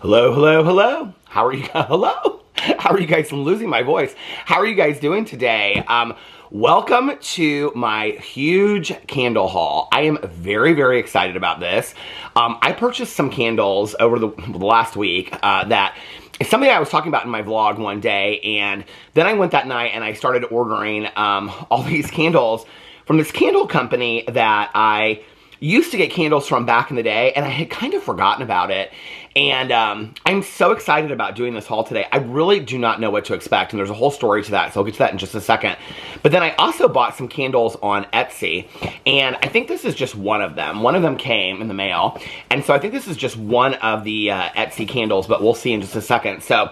Hello, hello, hello. How are you? Hello. How are you guys? I'm losing my voice. How are you guys doing today? Welcome to my huge candle haul. I am very, very excited about this. I purchased some candles over the last week that it's something I was talking about in my vlog one day, and then I went that night and I started ordering all these candles from this candle company that I used to get candles from back in the day, and I had kind of forgotten about it. And I'm so excited about doing this haul today. I really do not know what to expect, and there's a whole story to that, so I'll get to that in just a second. But then I also bought some candles on Etsy, and I think this is just one of them. One of them came in the mail, and so I think this is just one of the Etsy candles, but we'll see in just a second. So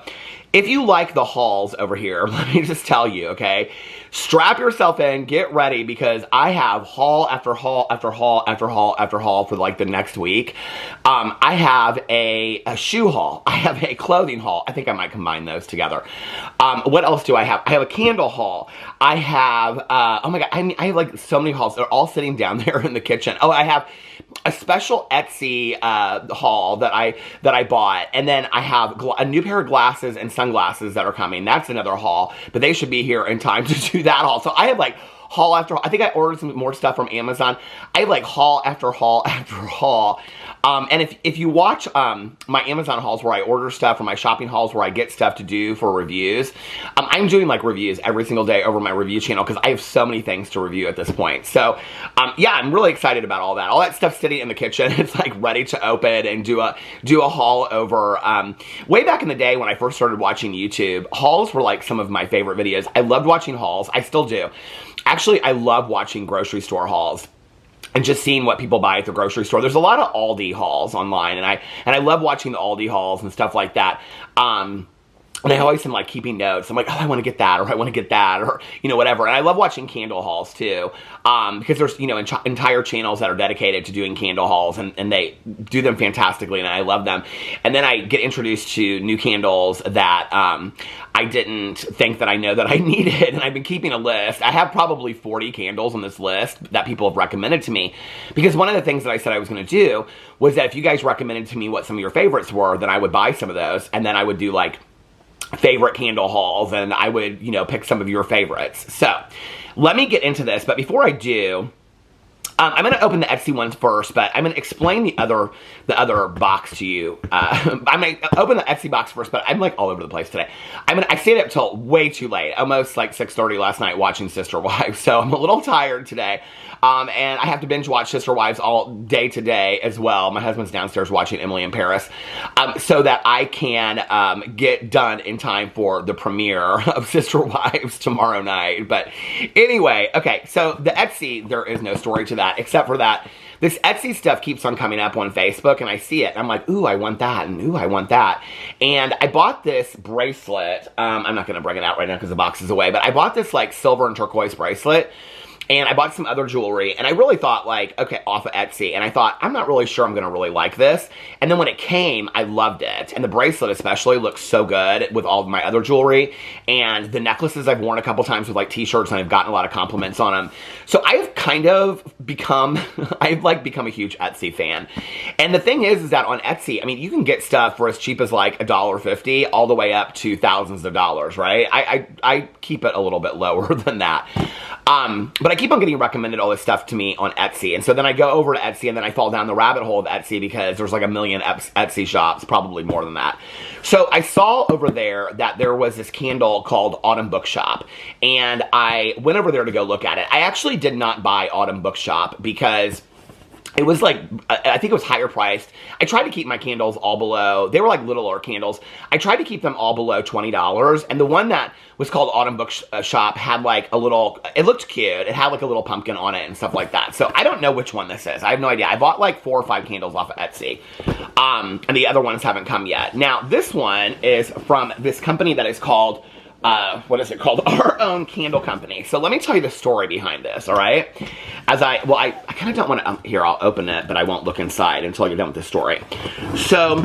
if you like the hauls over here, let me just tell you, okay? Strap yourself in, get ready, because I have haul after haul after haul after haul after haul for like the next week. I have a shoe haul. I have a clothing haul. I think I might combine those together. What else do I have? I have a candle haul. I have, oh my God, I have like so many hauls. They're all sitting down there in the kitchen. Oh, I have a special Etsy haul that I bought, and then I have a new pair of glasses and sunglasses that are coming. That's another haul, but they should be here in time to do that haul. So I have like haul after haul. I think I ordered some more stuff from Amazon. I have like haul after haul after haul. And if you watch my Amazon hauls where I order stuff, or my shopping hauls where I get stuff to do for reviews, I'm doing like reviews every single day over my review channel because I have so many things to review at this point. So yeah, I'm really excited about all that. All that stuff's sitting in the kitchen. It's like ready to open and do a haul over. Way back in the day when I first started watching YouTube, hauls were like some of my favorite videos. I loved watching hauls. I still do. Actually, I love watching grocery store hauls and just seeing what people buy at the grocery store. There's a lot of Aldi hauls online, and I love watching the Aldi hauls and stuff like that. And I always am like keeping notes. I'm like, oh, I want to get that, or I want to get that, or, you know, whatever. And I love watching candle hauls too, because there's, you know, entire channels that are dedicated to doing candle hauls, and they do them fantastically, and I love them. And then I get introduced to new candles that I didn't think that I know that I needed, and I've been keeping a list. I have probably 40 candles on this list that people have recommended to me, because one of the things that I said I was going to do was that if you guys recommended to me what some of your favorites were, then I would buy some of those, and then I would do like favorite candle hauls, and I would, you know, pick some of your favorites. So let me get into this, but before I do, I'm going to open the Etsy ones first, but I'm going to explain the other box to you. I'm going to open the Etsy box first, but I'm like all over the place today. I stayed up till way too late, almost like 6:30 last night watching Sister Wives, so I'm a little tired today. And I have to binge watch Sister Wives all day today as well. My husband's downstairs watching Emily in Paris, so that I can get done in time for the premiere of Sister Wives tomorrow night. But anyway, okay, so the Etsy, there is no story to that, except for that this Etsy stuff keeps on coming up on Facebook, and I see it. I'm like, ooh, I want that, and ooh, I want that. And I bought this bracelet. I'm not going to bring it out right now because the box is away, but I bought this like silver and turquoise bracelet. And I bought some other jewelry, and I really thought, like, okay, off of Etsy, and I thought, I'm not really sure I'm going to really like this. And then when it came, I loved it. And the bracelet especially looks so good with all of my other jewelry. And the necklaces I've worn a couple times with, like, t-shirts, and I've gotten a lot of compliments on them. So I've kind of become, I've, like, become a huge Etsy fan. And the thing is that on Etsy, I mean, you can get stuff for as cheap as, like, $1.50 all the way up to thousands of dollars, right? I keep it a little bit lower than that. But I keep on getting recommended all this stuff to me on Etsy. And so then I go over to Etsy, and then I fall down the rabbit hole of Etsy because there's like a million Etsy shops, probably more than that. So I saw over there that there was this candle called Autumn Bookshop, and I went over there to go look at it. I actually did not buy Autumn Bookshop because it was like, I think it was higher priced. I tried to keep my candles all below, they were like littler candles. I tried to keep them all below $20, and the one that was called Autumn Bookshop had like a little, it looked cute. It had like a little pumpkin on it and stuff like that. So I don't know which one this is. I have no idea. I bought like 4 or 5 candles off of Etsy, and the other ones haven't come yet. Now this one is from this company that is called, what is it called? Our Own Candle Company. So let me tell you the story behind this, all right? I kind of don't want to, here, I'll open it, but I won't look inside until I get done with the story. So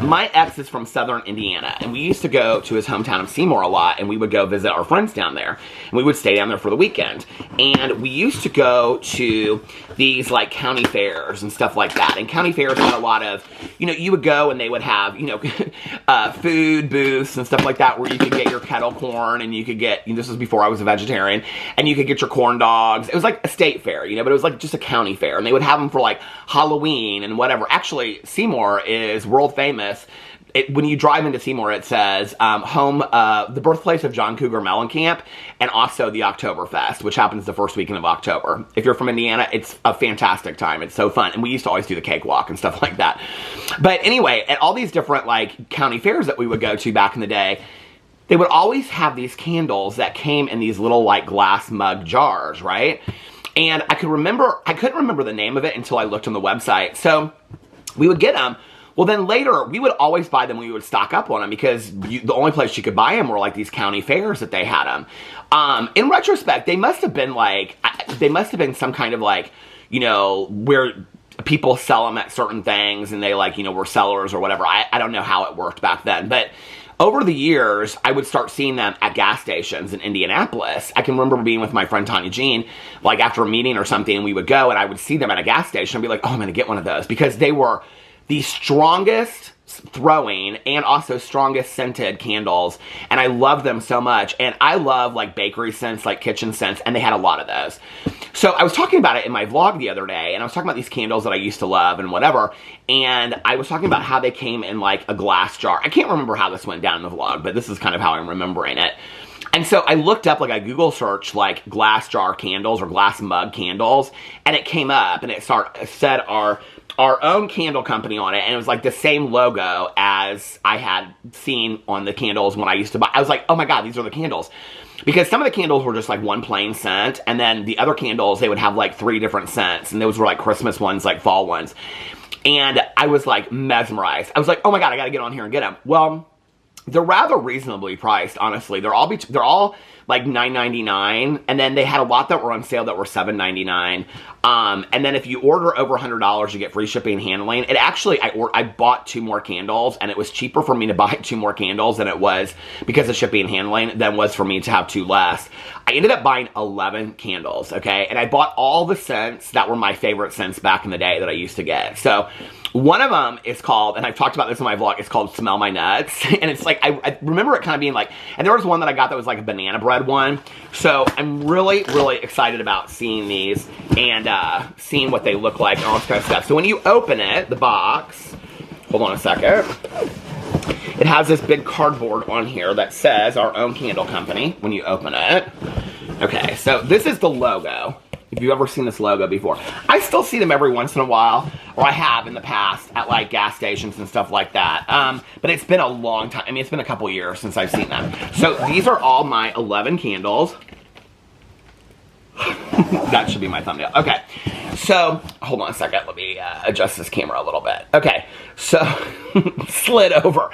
my ex is from southern Indiana, and we used to go to his hometown of Seymour a lot, and we would go visit our friends down there, and we would stay down there for the weekend. And we used to go to these like county fairs and stuff like that. And county fairs had a lot of, you know, you would go and they would have, you know, food booths and stuff like that where you could get your kettle corn, and you could get, you know, this was before I was a vegetarian, and you could get your corn dogs. It was like a state fair, you know, but it was like just a county fair, and they would have them for like Halloween and whatever. Actually, Seymour is world famous. When you drive into Seymour, it says the birthplace of John Cougar Mellencamp, and also the Oktoberfest, which happens the first weekend of October. If you're from Indiana, it's a fantastic time. It's so fun. And we used to always do the cakewalk and stuff like that. But anyway, at all these different like county fairs that we would go to back in the day, they would always have these candles that came in these little like glass mug jars, right? And I couldn't remember the name of it until I looked on the website. So we would get them. Well, then later, we would always buy them when we would stock up on them, because the only place you could buy them were like these county fairs that they had them. In retrospect, they must have been some kind of like, you know, where people sell them at certain things and they like, you know, were sellers or whatever. I don't know how it worked back then, but over the years, I would start seeing them at gas stations in Indianapolis. I can remember being with my friend Tanya Jean, like after a meeting or something, and we would go and I would see them at a gas station and be like, oh, I'm going to get one of those, because they were the strongest throwing and also strongest scented candles, and I love them so much. And I love like bakery scents, like kitchen scents, and they had a lot of those. So I was talking about it in my vlog the other day, and I was talking about these candles that I used to love and whatever, and I was talking about how they came in like a glass jar. I can't remember how this went down in the vlog, but this is kind of how I'm remembering it. And so I looked up, like I Google searched like glass jar candles or glass mug candles, and it came up and it said our own candle company on it, and it was like the same logo as I had seen on the candles when I used to buy. I was like, oh my god, these are the candles. Because some of the candles were just like one plain scent, and then the other candles, they would have like 3 different scents, and those were like Christmas ones, like fall ones. And I was like mesmerized. I was like, oh my god, I gotta get on here and get them. Well, they're rather reasonably priced, honestly. They're all like $9.99, and then they had a lot that were on sale that were $7.99. And then if you order over $100, you get free shipping and handling. It actually, I bought 2 more candles, and it was cheaper for me to buy 2 more candles than it was, because of shipping and handling, than was for me to have 2 less. I ended up buying 11 candles, okay? And I bought all the scents that were my favorite scents back in the day that I used to get. So one of them is called, and I've talked about this in my vlog, it's called Smell My Nuts. And it's like, I remember it kind of being like, and there was one that I got that was like a banana bread one. So I'm really, really excited about seeing these and seeing what they look like and all this kind of stuff. So when you open it, the box, hold on a second. It has this big cardboard on here that says our own candle company when you open it. Okay, so this is the logo. If you've ever seen this logo before. I still see them every once in a while, or I have in the past at like gas stations and stuff like that. But it's been a long time. I mean, it's been a couple years since I've seen them. So these are all my 11 candles. That should be my thumbnail. Okay, so hold on a second. Let me adjust this camera a little bit. Okay, so slid over.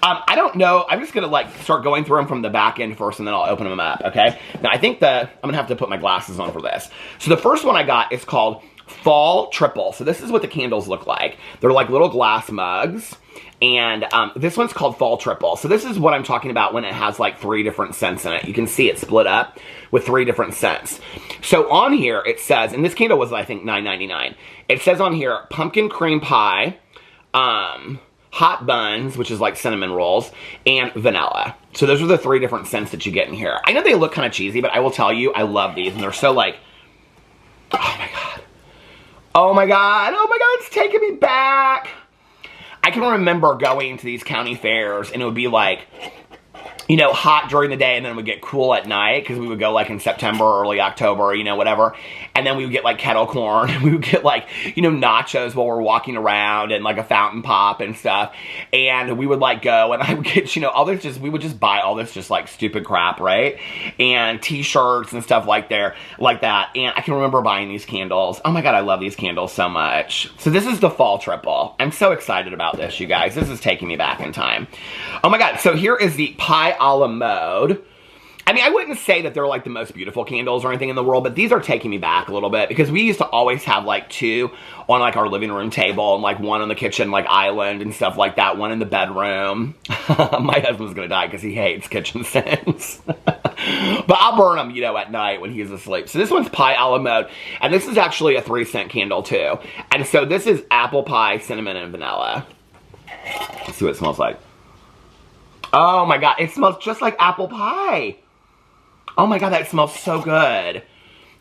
I don't know. I'm just gonna like start going through them from the back end first, and then I'll open them up. Okay. Now I think I'm gonna have to put my glasses on for this. So the first one I got is called Fall Triple. So this is what the candles look like. They're like little glass mugs. And this one's called Fall Triple. So this is what I'm talking about when it has like 3 different scents in it. You can see it split up with 3 different scents. So on here it says, and this candle was I think $9.99. It says on here, pumpkin cream pie, hot buns, which is like cinnamon rolls, and vanilla. So those are the 3 different scents that you get in here. I know they look kind of cheesy, but I will tell you, I love these. And they're so like, oh my god. Oh my god. Oh my god, it's taking me back. I can remember going to these county fairs, and it would be like, you know, hot during the day, and then it would get cool at night, because we would go like in September, early October, you know, whatever. And then we would get like kettle corn, and we would get like, you know, nachos while we're walking around, and like a fountain pop and stuff. And we would like go, and I would get, you know, all this just, we would just buy all this just like stupid crap, right? And t-shirts and stuff like that. And I can remember buying these candles. Oh my god, I love these candles so much. So this is the Fall Triple. I'm so excited about this, you guys. This is taking me back in time. Oh my god, so here is the Pie a la Mode. I mean, I wouldn't say that they're like the most beautiful candles or anything in the world, but these are taking me back a little bit because we used to always have like 2 on like our living room table and like 1 on the kitchen like island and stuff like that, 1 in the bedroom. My husband's gonna die because he hates kitchen scents. But I'll burn them, you know, at night when he's asleep. So this one's pie a la mode, and this is actually a 3-cent candle too. And so this is apple pie, cinnamon, and vanilla. Let's see what it smells like. Oh my god, it smells just like apple pie. Oh my god, that smells so good.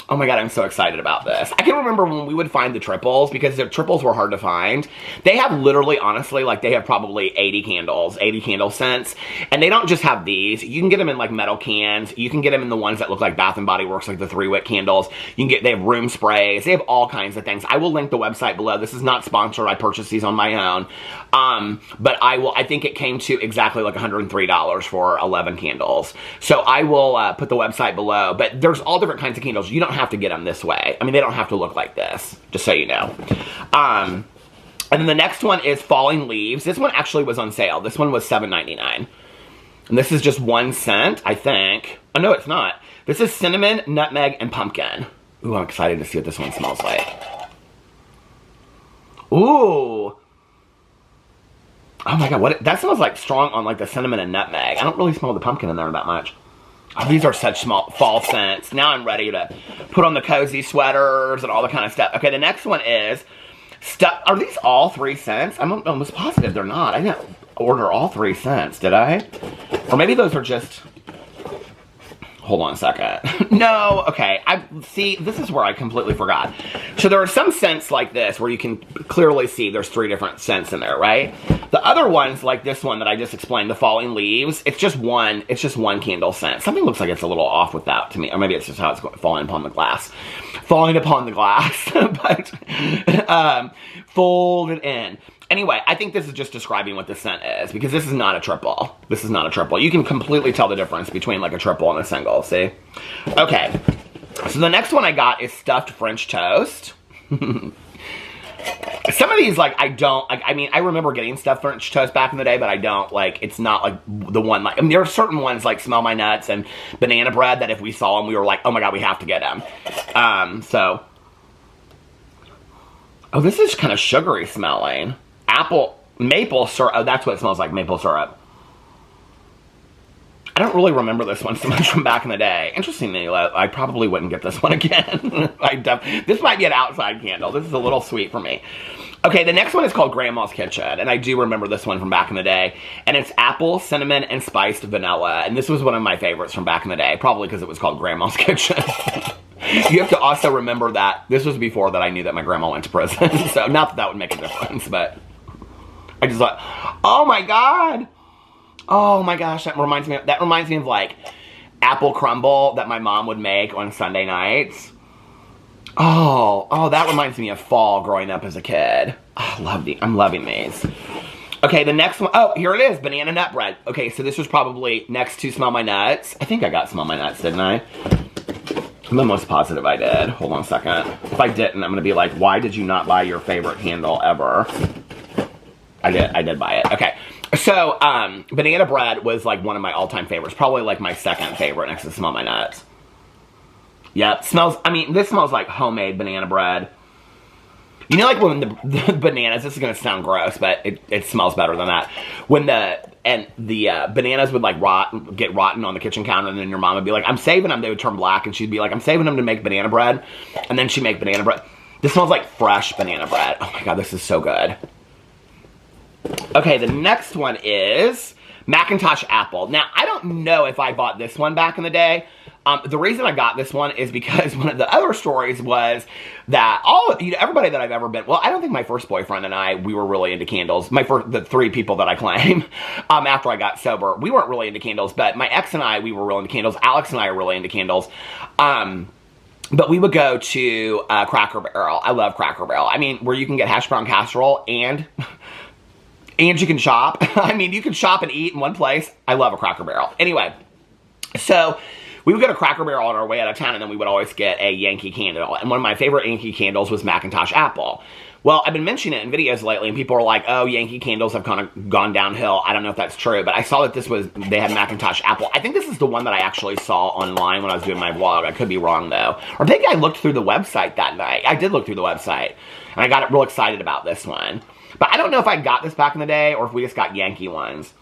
Oh my god, I'm so excited about this. I can remember when we would find the triples, because the triples were hard to find. They have literally, honestly, like they have probably 80 candles, 80 candle scents. And they don't just have these. You can get them in like metal cans. You can get them in the ones that look like Bath & Body Works, like the 3-wick candles. You can get, they have room sprays. They have all kinds of things. I will link the website below. This is not sponsored. I purchased these on my own. But I think it came to exactly like $103 for 11 candles. So I will put the website below. But there's all different kinds of candles. You don't have to get them this way. I mean, they don't have to look like this, just so you know. And then the next one is Falling Leaves. This one actually was on sale. This one was $7.99. And this is just 1 cent, I think. Oh, no, it's not. This is cinnamon, nutmeg, and pumpkin. Ooh, I'm excited to see what this one smells like. Ooh. Oh my god, that smells like strong on like the cinnamon and nutmeg. I don't really smell the pumpkin in there that much. Oh, these are such small fall scents. Now I'm ready to put on the cozy sweaters and all the kind of stuff. Okay, the next one is stuff. Are these all 3 cents? I'm almost positive they're not. I didn't order all 3 cents, did I? Or maybe those are just... Hold on a second. No, okay. See, this is where I completely forgot. So there are some scents like this where you can clearly see there's 3 different scents in there, right? The other ones, like this one that I just explained, the Falling Leaves, it's just one candle scent. Something looks like it's a little off with that to me. Or maybe it's just how it's going, falling upon the glass. Falling upon the glass. But folded in. Anyway, I think this is just describing what the scent is, because this is not a triple. This is not a triple. You can completely tell the difference between like a triple and a single, see? Okay, so the next one I got is Stuffed French Toast. Some of these, like, I mean, I remember getting Stuffed French Toast back in the day, but I don't, like, it's not like the one, like, I mean, there are certain ones like Smell My Nuts and Banana Bread that if we saw them, we were like, oh my god, we have to get them. Oh, this is kind of sugary smelling. Maple syrup. Oh, that's what it smells like, maple syrup. I don't really remember this one so much from back in the day. Interestingly, I probably wouldn't get this one again. This might be an outside candle. This is a little sweet for me. Okay, the next one is called Grandma's Kitchen, and I do remember this one from back in the day. And it's apple, cinnamon, and spiced vanilla. And this was one of my favorites from back in the day, probably because it was called Grandma's Kitchen. You have to also remember that this was before that I knew that my grandma went to prison. So not that would make a difference, but I just thought, oh my god. Oh my gosh, that reminds me of like apple crumble that my mom would make on Sunday nights. Oh, that reminds me of fall growing up as a kid. Oh, I'm loving these. Okay, the next one, oh, here it is, banana nut bread. Okay, so this was probably next to Smell My Nuts. I think I got Smell My Nuts, didn't I? I'm almost positive I did. Hold on a second. If I didn't, I'm gonna be like, why did you not buy your favorite candle ever? I did buy it. Okay. So, banana bread was like one of my all-time favorites. Probably like my second favorite next to Smell My Nuts. Yep. This smells like homemade banana bread. You know, like when the bananas, this is going to sound gross, but it smells better than that. When the bananas would like get rotten on the kitchen counter, and then your mom would be like, I'm saving them. They would turn black, and she'd be like, I'm saving them to make banana bread. And then she'd make banana bread. This smells like fresh banana bread. Oh my god, this is so good. Okay, the next one is Macintosh Apple. Now, I don't know if I bought this one back in the day. The reason I got this one is because one of the other stories was that everybody that I've ever been, well, I don't think my first boyfriend and we were really into candles. The 3 people that I claim, after I got sober, we weren't really into candles, but my ex and I, we were really into candles. Alex and I are really into candles. But we would go to Cracker Barrel. I love Cracker Barrel. I mean, where you can get hash brown casserole and you can shop. I mean, you can shop and eat in one place. I love a Cracker Barrel. Anyway, so we would go to Cracker Barrel on our way out of town, and then we would always get a Yankee candle. And one of my favorite Yankee candles was Macintosh Apple. Well, I've been mentioning it in videos lately, and people are like, oh, Yankee candles have kind of gone downhill. I don't know if that's true, but I saw that they had Macintosh Apple. I think this is the one that I actually saw online when I was doing my vlog. I could be wrong, though. Or maybe I looked through the website that night. I did look through the website, and I got real excited about this one. But I don't know if I got this back in the day, or if we just got Yankee ones.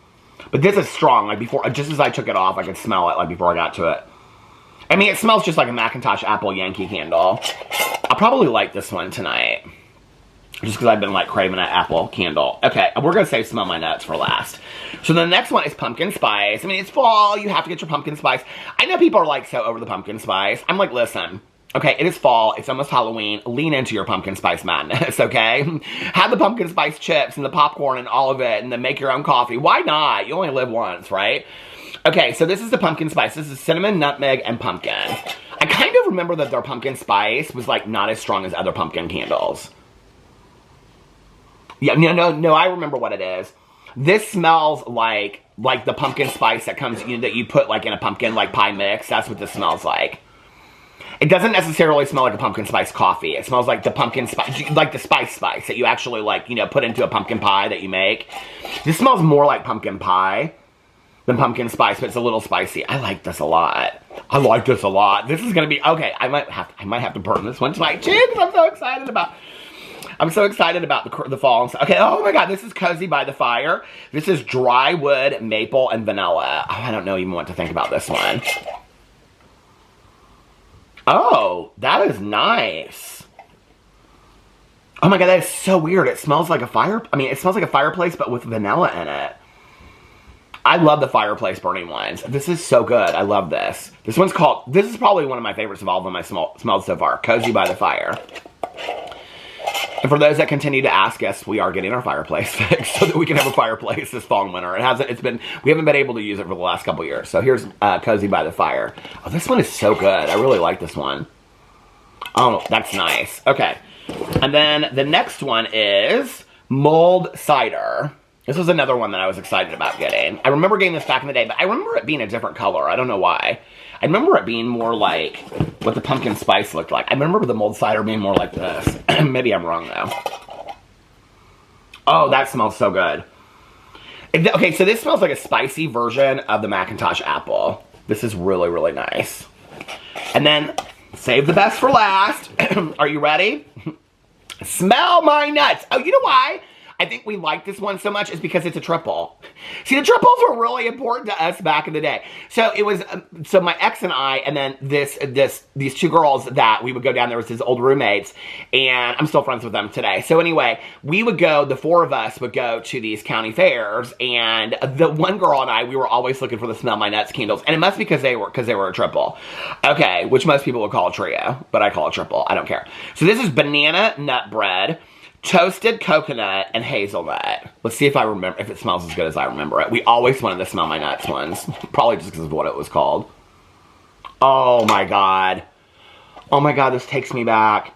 But this is strong. Like, before, just as I took it off, I could smell it, like, before I got to it. I mean, it smells just like a Macintosh Apple Yankee candle. I'll probably light this one tonight. Just because I've been, like, craving an apple candle. Okay, we're going to save Smell My Nuts for last. So the next one is pumpkin spice. I mean, it's fall. You have to get your pumpkin spice. I know people are, like, so over the pumpkin spice. I'm like, listen. Okay, it is fall. It's almost Halloween. Lean into your pumpkin spice madness, okay? Have the pumpkin spice chips and the popcorn and all of it, and then make your own coffee. Why not? You only live once, right? Okay, so this is the pumpkin spice. This is cinnamon, nutmeg, and pumpkin. I kind of remember that their pumpkin spice was, like, not as strong as other pumpkin candles. Yeah, no, I remember what it is. This smells like the pumpkin spice that comes, that you put, like, in a pumpkin, like, pie mix. That's what this smells like. It doesn't necessarily smell like a pumpkin spice coffee. It smells like the pumpkin spice, like the spice that you actually, like, put into a pumpkin pie that you make. This smells more like pumpkin pie than pumpkin spice, but it's a little spicy. I like this a lot. I like this a lot. This is gonna be okay. I might have to burn this one tonight too, because I'm so excited about the fall. Okay, oh my god, this is Cozy by the Fire. This is dry wood, maple, and vanilla. Oh, I don't know even what to think about this one. Oh, that is nice. Oh my god, that is so weird. It smells like a it smells like a fireplace, but with vanilla in it. I love the fireplace burning ones. This is so good. I love this. This is probably one of my favorites of all of them I've smelled so far. Cozy by the Fire. And for those that continue to ask us, we are getting our fireplace fixed so that we can have a fireplace this fall and winter. We haven't been able to use it for the last couple years. So here's Cozy by the Fire. Oh, this one is so good. I really like this one. Oh, that's nice. Okay. And then the next one is mulled cider. This was another one that I was excited about getting. I remember getting this back in the day, but I remember it being a different color. I don't know why. I remember it being more like what the pumpkin spice looked like. I remember the mulled cider being more like this. Maybe I'm wrong, though. Oh, that smells so good. Okay, so this smells like a spicy version of the Macintosh Apple. This is really, really nice. And then, save the best for last. Are you ready? Smell My Nuts. Oh, you know why I think we like this one so much is because it's a triple. See, the triples were really important to us back in the day. So it was, so my ex and I, and then these two girls that we would go down there with his old roommates, and I'm still friends with them today. So anyway, the four of us would go to these county fairs, and the one girl and I, we were always looking for the Smell My Nuts candles, and it must be because they were a triple. Okay, which most people would call a trio, but I call it triple. I don't care. So this is banana nut bread, toasted coconut, and hazelnut. Let's see if it smells as good as I remember it. We always wanted the Smell My Nuts ones. Probably just because of what it was called. Oh my god. Oh my god, this takes me back.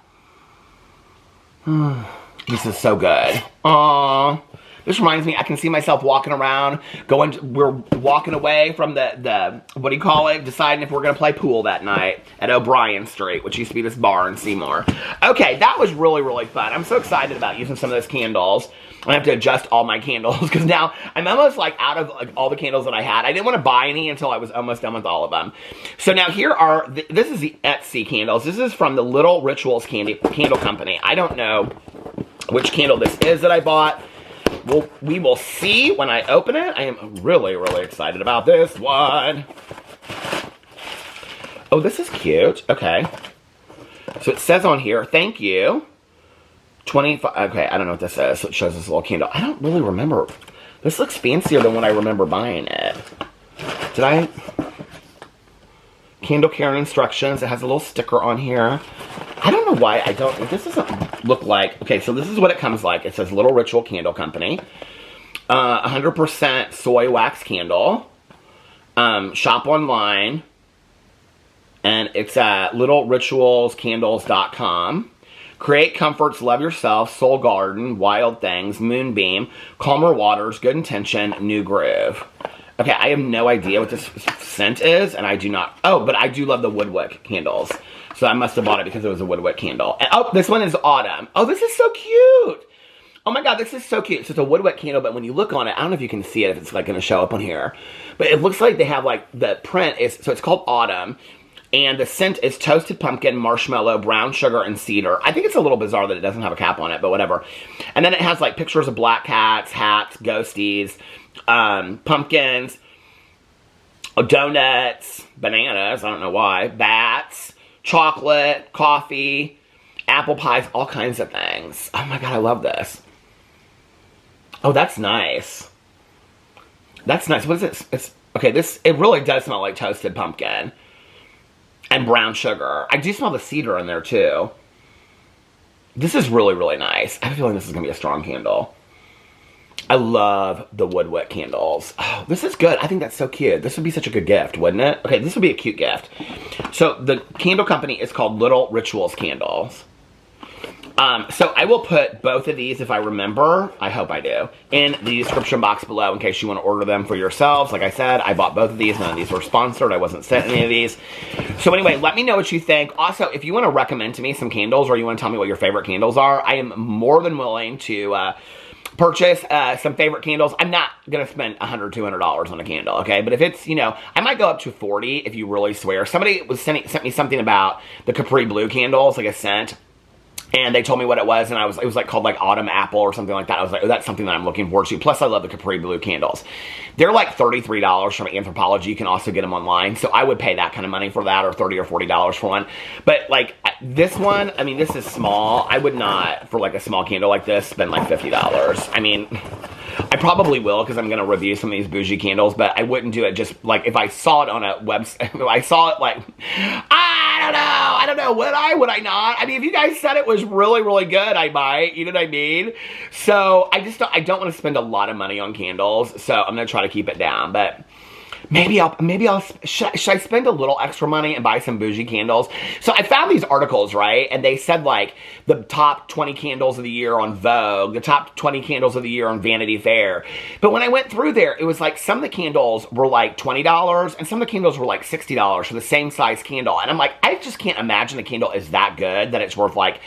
This is so good. Aww. This reminds me, I can see myself walking around, we're walking away from the what do you call it? Deciding if we're going to play pool that night at O'Brien Street, which used to be this bar in Seymour. Okay, that was really, really fun. I'm so excited about using some of those candles. I have to adjust all my candles because now I'm almost like out of like all the candles that I had. I didn't want to buy any until I was almost done with all of them. So now here are, this is the Etsy candles. This is from the Little Rituals Candle Company. I don't know which candle this is that I bought. We will see when I open it. I am really, really excited about this one. Oh, this is cute. Okay. So it says on here, thank you. 25. Okay, I don't know what this is. So it shows this little candle. I don't really remember. This looks fancier than when I remember buying it. Candle care instructions. It has a little sticker on here. I don't know why I don't. This doesn't look like. Okay, so this is what it comes like. It says Little Ritual Candle Company. 100% soy wax candle. Shop online. And it's at littleritualscandles.com. Create comforts, love yourself, soul garden, wild things, moonbeam, calmer waters, good intention, new groove. Okay, I have no idea what this scent is, and I do not. Oh, but I do love the woodwick candles. So I must have bought it because it was a woodwick candle. And, oh, this one is autumn. Oh, this is so cute. Oh my God, this is so cute. So it's a woodwick candle, but when you look on it, I don't know if you can see it, if it's like going to show up on here. But it looks like they have like, the print is, so it's called autumn. And the scent is toasted pumpkin, marshmallow, brown sugar, and cedar. I think it's a little bizarre that it doesn't have a cap on it, but whatever. And then it has like pictures of black cats, hats, ghosties, pumpkins, donuts, bananas, I don't know why, bats, chocolate, coffee, apple pies, all kinds of things. Oh my God, I love this. Oh, that's nice. That's nice. What is it? It's, okay, this, it really does smell like toasted pumpkin and brown sugar. I do smell the cedar in there too. This is really, really nice. I have a feeling this is going to be a strong candle. I love the woodwick candles. Oh, this is good. I think that's so cute. This would be such a good gift, wouldn't it? Okay, this would be a cute gift. So the candle company is called Little Rituals Candles. So I will put both of these, if I remember, I hope I do, in the description box below in case you want to order them for yourselves. Like I said, I bought both of these. None of these were sponsored. I wasn't sent any of these. So anyway, let me know what you think. Also, if you want to recommend to me some candles or you want to tell me what your favorite candles are, I am more than willing to purchase some favorite candles. I'm not going to spend $100, $200 on a candle, okay? But if it's, you know, I might go up to 40 if you really swear. Somebody was sent me something about the Capri Blue candles, like a scent. And they told me what it was, and it was like called like Autumn Apple or something like that. I was like, oh, that's something that I'm looking forward to. Plus, I love the Capri Blue candles. They're like $33 from Anthropologie. You can also get them online. So I would pay that kind of money for that, or $30 or $40 for one. But like this one, I mean, this is small. I would not, for like a small candle like this, spend like $50. I mean, I probably will because I'm going to review some of these bougie candles, but I wouldn't do it just like if I saw it on a website. If I saw it like, I don't know. Would I not? I mean, if you guys said it was really, really good, I might. You know what I mean? So I don't want to spend a lot of money on candles. So I'm going to try to keep it down. But maybe should I spend a little extra money and buy some bougie candles? So I found these articles, right? And they said like the top 20 candles of the year on Vogue, the top 20 candles of the year on Vanity Fair. But when I went through there, it was like some of the candles were like $20 and some of the candles were like $60 for the same size candle. And I'm like, I just can't imagine the candle is that good that it's worth like,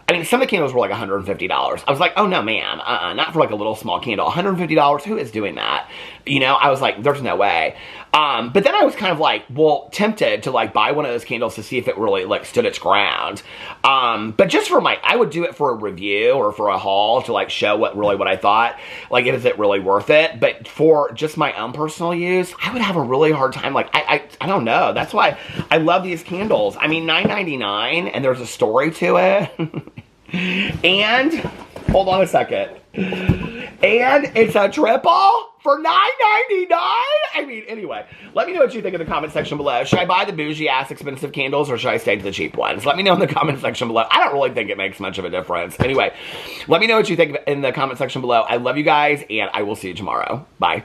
I mean, some of the candles were like $150. I was like, oh no, ma'am, not for like a little small candle. $150, who is doing that? You know, I was like, there's no way. But then I was kind of like, well, tempted to like buy one of those candles to see if it really like stood its ground. But just for I would do it for a review or for a haul to like show what I thought. Like, is it really worth it? But for just my own personal use, I would have a really hard time. Like, I don't know. That's why I love these candles. I mean, $9.99 and there's a story to it. And, hold on a second. And it's a triple for $9.99. I mean, anyway, let me know what you think in the comment section below. Should I buy the bougie ass expensive candles or should I stay to the cheap ones? Let me know in the comment section below. I don't really think it makes much of a difference. Anyway, let me know what you think in the comment section below. I love you guys and I will see you tomorrow. Bye.